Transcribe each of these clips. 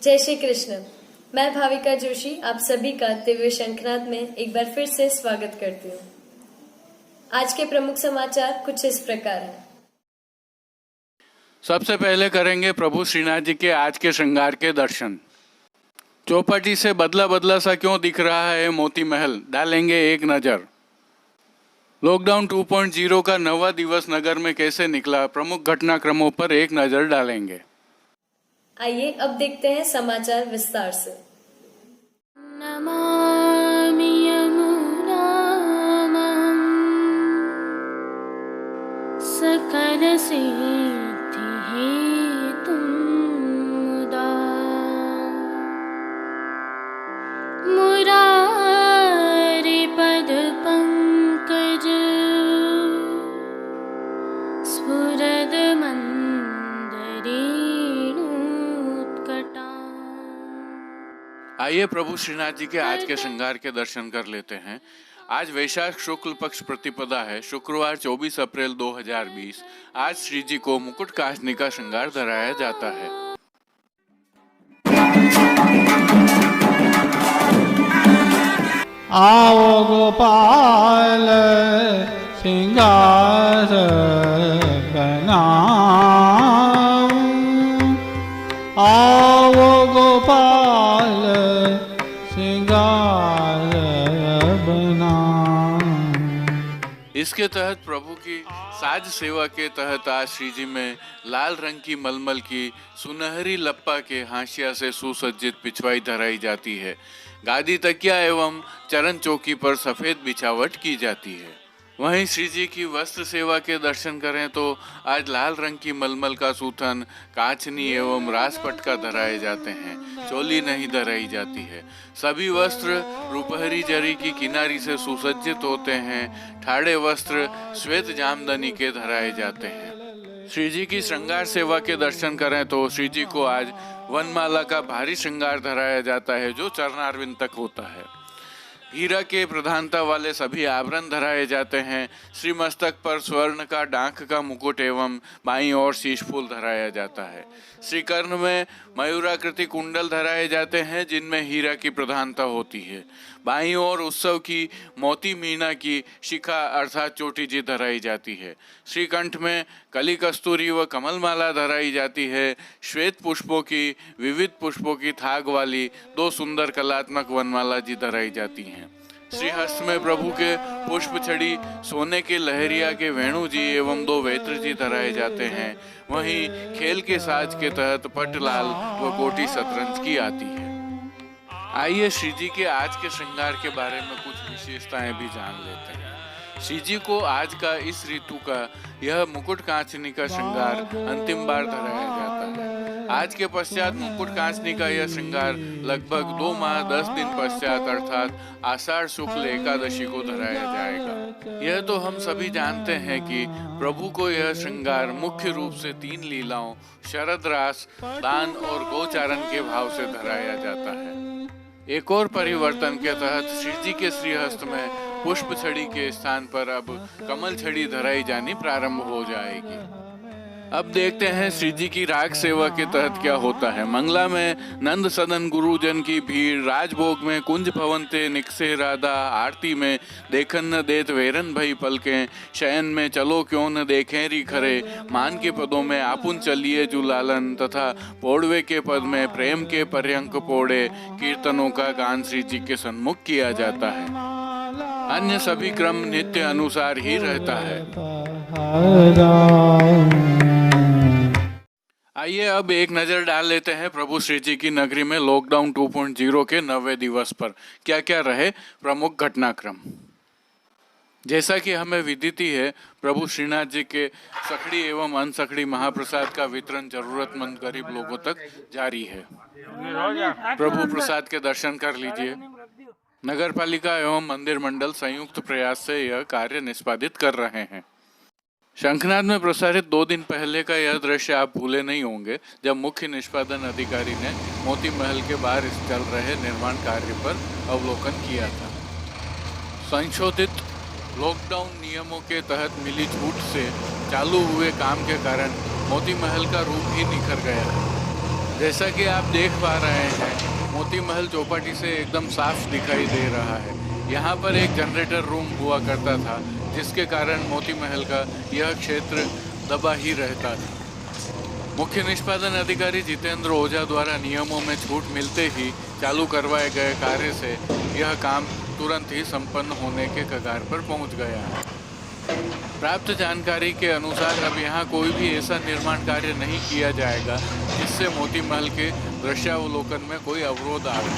जय श्री कृष्ण। मैं भाविका जोशी आप सभी का दिव्य शंखनाद में एक बार फिर से स्वागत करती हूँ। आज के प्रमुख समाचार कुछ इस प्रकार हैं। सबसे पहले करेंगे प्रभु श्रीनाथ जी के आज के श्रृंगार के दर्शन। चौपाटी से बदला बदला सा क्यों दिख रहा है मोती महल, डालेंगे एक नज़र। लॉकडाउन 2.0 का 9वां दिवस नगर में कैसे निकला, प्रमुख घटनाक्रमों पर एक नज़र डालेंगे। आइए अब देखते हैं समाचार विस्तार से। नमामि यमुनामहं सकलसिद्धिहेतुं मुदा मुरारिपदपङ्कज स्फुरदमन्दरेणुत्कटा। आइए प्रभु श्रीनाथ जी के आज के श्रृंगार के दर्शन कर लेते हैं। आज वैशाख शुक्ल पक्ष प्रतिपदा है, शुक्रवार 24 अप्रैल 2020। आज श्री जी को मुकुट काशनी का श्रृंगार धराया जाता है। आओ गोपाल श्रृंगार बनाऊं, आओ गोपाल श्रृंगार बनाऊं। इसके तहत प्रभु की साज सेवा के तहत आज श्री जी में लाल रंग की मलमल की सुनहरी लप्पा के हाशिया से सुसज्जित पिछवाई धराई जाती है। गादी तकिया एवं चरण चौकी पर सफेद बिछावट की जाती है। वहीं श्री जी की वस्त्र सेवा के दर्शन करें तो आज लाल रंग की मलमल का सूथन, कांचनी एवं रास पटका धराए जाते हैं। चोली नहीं धराई जाती है। सभी वस्त्र रुपहरी जरी की किनारी से सुसज्जित होते हैं। ठाड़े वस्त्र श्वेत जामदनी के धराए जाते हैं। श्री जी की श्रृंगार सेवा के दर्शन करें तो श्री जी को आज वनमाला का भारी श्रृंगार धराया जाता है जो चरणारविंद तक होता है। हीरा के प्रधानता वाले सभी आभरण धराए जाते हैं। श्री मस्तक पर स्वर्ण का डांक का मुकुट एवं बाईं ओर शीश फूल धराया जाता है। श्री कर्ण में मयूराकृति कुंडल धराए जाते हैं जिनमें हीरा की प्रधानता होती है। बाईं ओर उत्सव की मोती मीना की शिखा अर्थात चोटी जी धराई जाती है। श्रीकंठ में कली कस्तूरी व कमलमाला धराई जाती है। श्वेत पुष्पों की विविध पुष्पों की थाग वाली 2 सुंदर कलात्मक वनमाला जी धराई जाती हैं। श्रीहस्त में प्रभु के पुष्प छड़ी सोने के लहरिया के वेणु जी एवं 2 वेत्र जी धराए जाते हैं। वहीं खेल के साज के तहत पटलाल व कोटी शतरंज की आती है। आइए श्री जी के आज के श्रृंगार के बारे में कुछ विशेषताएं भी जान लेते हैं। श्री जी को आज का इस ऋतु का यह मुकुट कांचनी का श्रृंगार अंतिम बार धराया जाता है। आज के पश्चात मुकुट कांचनी का यह श्रृंगार लगभग 2 माह 10 दिन पश्चात अर्थात आषाढ़ शुक्ल एकादशी को धराया जाएगा। यह तो हम सभी जानते हैं कि प्रभु को यह श्रृंगार मुख्य रूप से 3 लीलाओं शरद रास, दान और गोचारण के भाव से धराया जाता है। एक और परिवर्तन के तहत श्री जी के श्रीहस्त में पुष्प छड़ी के स्थान पर अब कमल छड़ी धराई जानी प्रारंभ हो जाएगी। अब देखते हैं श्री जी की राग सेवा के तहत क्या होता है। मंगला में नंद सदन गुरुजन की भीड़, राजभोग में कुंज भवनते निकसे राधा, आरती में देखन न देत वेरन भई पलकें, शयन में चलो क्यों न देखें री खरे, मान के पदों में आपुन चलिए जुलालन तथा पोड़वे के पद में प्रेम के पर्यंक पोड़े कीर्तनों का गान श्री जी के सन्मुख किया जाता है। अन्य सभी क्रम नित्य अनुसार ही रहता है। आइए अब एक नज़र डाल लेते हैं प्रभु श्री जी की नगरी में लॉकडाउन 2.0 के 9वें दिवस पर क्या क्या रहे प्रमुख घटनाक्रम। जैसा कि हमें विदित ही है, प्रभु श्रीनाथ जी के सखड़ी एवं अनसखड़ी महाप्रसाद का वितरण जरूरतमंद गरीब लोगों तक जारी है। प्रभु प्रसाद के दर्शन कर लीजिए। नगर पालिका एवं मंदिर मंडल संयुक्त प्रयास से यह कार्य निष्पादित कर रहे हैं। शंखनाद में प्रसारित 2 दिन पहले का यह दृश्य आप भूले नहीं होंगे जब मुख्य निष्पादन अधिकारी ने मोती महल के बाहर चल रहे निर्माण कार्य पर अवलोकन किया था। संशोधित लॉकडाउन नियमों के तहत मिली छूट से चालू हुए काम के कारण मोती महल का रूप ही निखर गया है। जैसा कि आप देख पा रहे हैं, मोती महल चौपाटी से एकदम साफ दिखाई दे रहा है। यहाँ पर एक जनरेटर रूम हुआ करता था, जिसके कारण मोती महल का यह क्षेत्र दबा ही रहता था। मुख्य निष्पादन अधिकारी जितेंद्र ओझा द्वारा नियमों में छूट मिलते ही चालू करवाए गए कार्य से यह काम तुरंत ही संपन्न होने के कगार पर पहुंच गया है। प्राप्त जानकारी के अनुसार अब यहाँ कोई भी ऐसा निर्माण कार्य नहीं किया जाएगा जिससे मोती महल के दृश्यावलोकन में कोई अवरोध आए,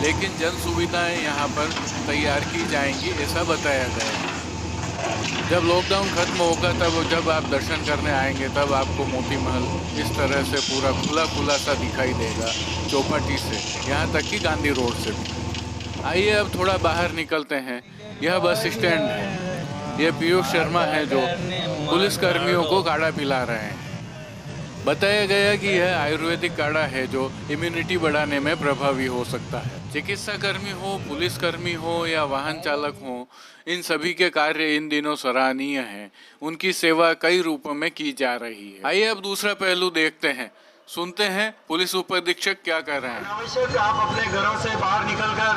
लेकिन जन सुविधाएं यहाँ पर तैयार की जाएंगी, ऐसा बताया गया है। जब लॉकडाउन खत्म होगा तब जब आप दर्शन करने आएंगे तब आपको मोती महल इस तरह से पूरा खुला सा दिखाई देगा, चौपाटी से यहाँ तक कि गांधी रोड से भी। आइए अब थोड़ा बाहर निकलते हैं। यह बस स्टैंड है। ये पीयूष शर्मा है जो पुलिस कर्मियों को काढ़ा पिला रहे हैं। बताया गया कि यह आयुर्वेदिक काढ़ा है जो इम्यूनिटी बढ़ाने में प्रभावी हो सकता है। चिकित्सा कर्मी हो, पुलिस कर्मी हो या वाहन चालक हो, इन सभी के कार्य इन दिनों सराहनीय हैं। उनकी सेवा कई रूपों में की जा रही है। आइए अब दूसरा पहलू देखते हैं, सुनते हैं पुलिस उपाधीक्षक क्या कर रहे हैं। आवश्यक आप अपने घरों से बाहर निकलकर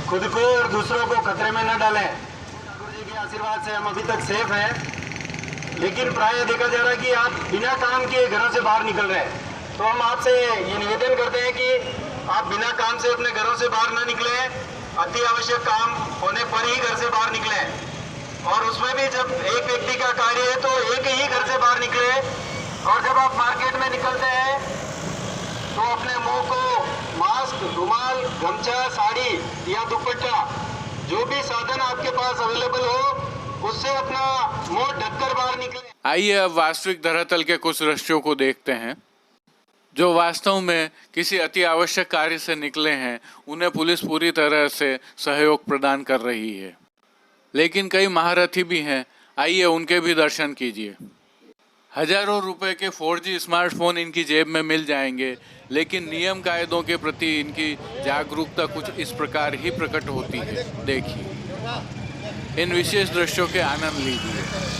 खुद को और दूसरों को खतरे में न डालें। ठाकुर जी के आशीर्वाद से हम अभी तक सेफ हैं, लेकिन प्राय देखा जा रहा है कि आप बिना काम के घरों से बाहर निकल रहे हैं। तो हम आपसे ये निवेदन करते हैं कि आप बिना काम से अपने घरों से बाहर न निकलें, अति आवश्यक काम होने पर ही घर से बाहर निकलें। और उसमें भी जब एक व्यक्ति का कार्य है तो एक ही घर से बाहर निकले। और जब आप मार्केट में निकलते हैं तो अपने मुंह को मास्क, रुमाल, गमछा, साड़ी या दुपट्टा, जो भी साधन आपके पास अवेलेबल हो, उससे अपना मुंह ढककर बाहर निकले। आइए अब वास्तविक धरातल के कुछ दृश्यों को देखते हैं। जो वास्तव में किसी अति आवश्यक कार्य से निकले हैं, उन्हें पुलिस पूरी तरह से सहयोग प्रदान कर रही है। लेकिन कई महारथी भी हैं, आइए उनके भी दर्शन कीजिए। हजारों रुपए के 4G स्मार्टफोन इनकी जेब में मिल जाएंगे, लेकिन नियम कायदों के प्रति इनकी जागरूकता कुछ इस प्रकार ही प्रकट होती है। देखिए, इन विशेष दृश्यों के आनंद लीजिए।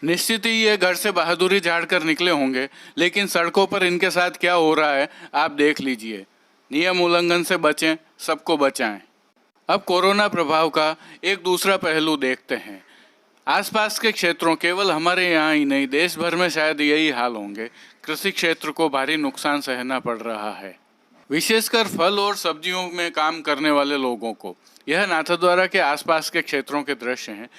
निश्चित ही ये घर से बहादुरी झाड़कर निकले होंगे, लेकिन सड़कों पर इनके साथ क्या हो रहा है आप देख लीजिए। नियम उल्लंघन से बचें, सबको बचाएं। अब कोरोना प्रभाव का एक दूसरा पहलू देखते हैं। आसपास के क्षेत्रों, केवल हमारे यहाँ ही नहीं, देश भर में शायद यही हाल होंगे। कृषि क्षेत्र को भारी नुकसान सहना पड़ रहा है, विशेषकर फल और सब्जियों में काम करने वाले लोगों को। यह नाथद्वारा के आसपास के क्षेत्रों के दृश्य हैं।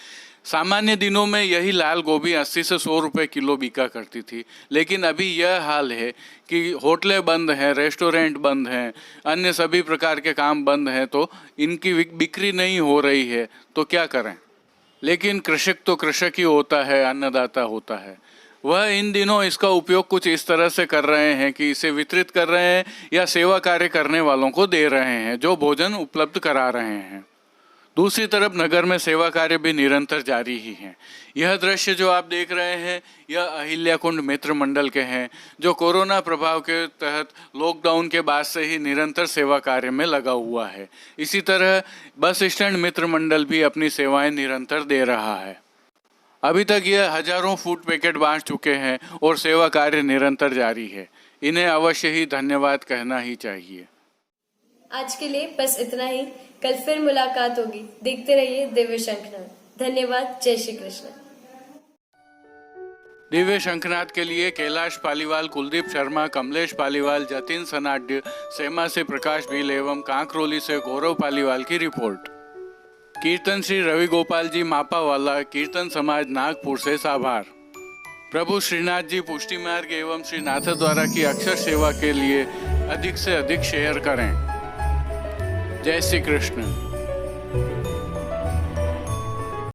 सामान्य दिनों में यही लाल गोभी 80 से 100 रुपये किलो बिका करती थी, लेकिन अभी यह हाल है कि होटलें बंद हैं, रेस्टोरेंट बंद हैं, अन्य सभी प्रकार के काम बंद हैं, तो इनकी बिक्री नहीं हो रही है। तो क्या करें? लेकिन कृषक तो कृषक ही होता है, अन्नदाता होता है। वह इन दिनों इसका उपयोग कुछ इस तरह से कर रहे हैं कि इसे वितरित कर रहे हैं या सेवा कार्य करने वालों को दे रहे हैं, जो भोजन उपलब्ध करा रहे हैं। दूसरी तरफ नगर में सेवा कार्य भी निरंतर जारी ही हैं। यह दृश्य जो आप देख रहे हैं, यह अहिल्याकुंड मित्र मंडल के हैं, जो कोरोना प्रभाव के तहत लॉकडाउन के बाद से ही निरंतर सेवा कार्य में लगा हुआ है। इसी तरह बस स्टैंड मित्र मंडल भी अपनी सेवाएं निरंतर दे रहा है। अभी तक यह हजारों फूड पैकेट बांट चुके हैं और सेवा कार्य निरंतर जारी है। इन्हें अवश्य ही धन्यवाद कहना ही चाहिए। आज के लिए बस इतना ही। कल फिर मुलाकात होगी। देखते रहिए दिव्य शंखनाद। धन्यवाद। जय श्री कृष्ण। दिव्य शंखनाद के लिए कैलाश पालीवाल, कुलदीप शर्मा, कमलेश पालीवाल, जतिन सनाड्य, सेमा से प्रकाश भील एवं कांकरोली से गौरव पालीवाल की रिपोर्ट। कीर्तन श्री रवि गोपाल जी मापावाला, कीर्तन समाज नागपुर से आभार। प्रभु श्रीनाथ जी पुष्टि मार्ग एवं श्री नाथ द्वारा की अक्षर सेवा के लिए अधिक से अधिक शेयर करें। जय श्री कृष्ण।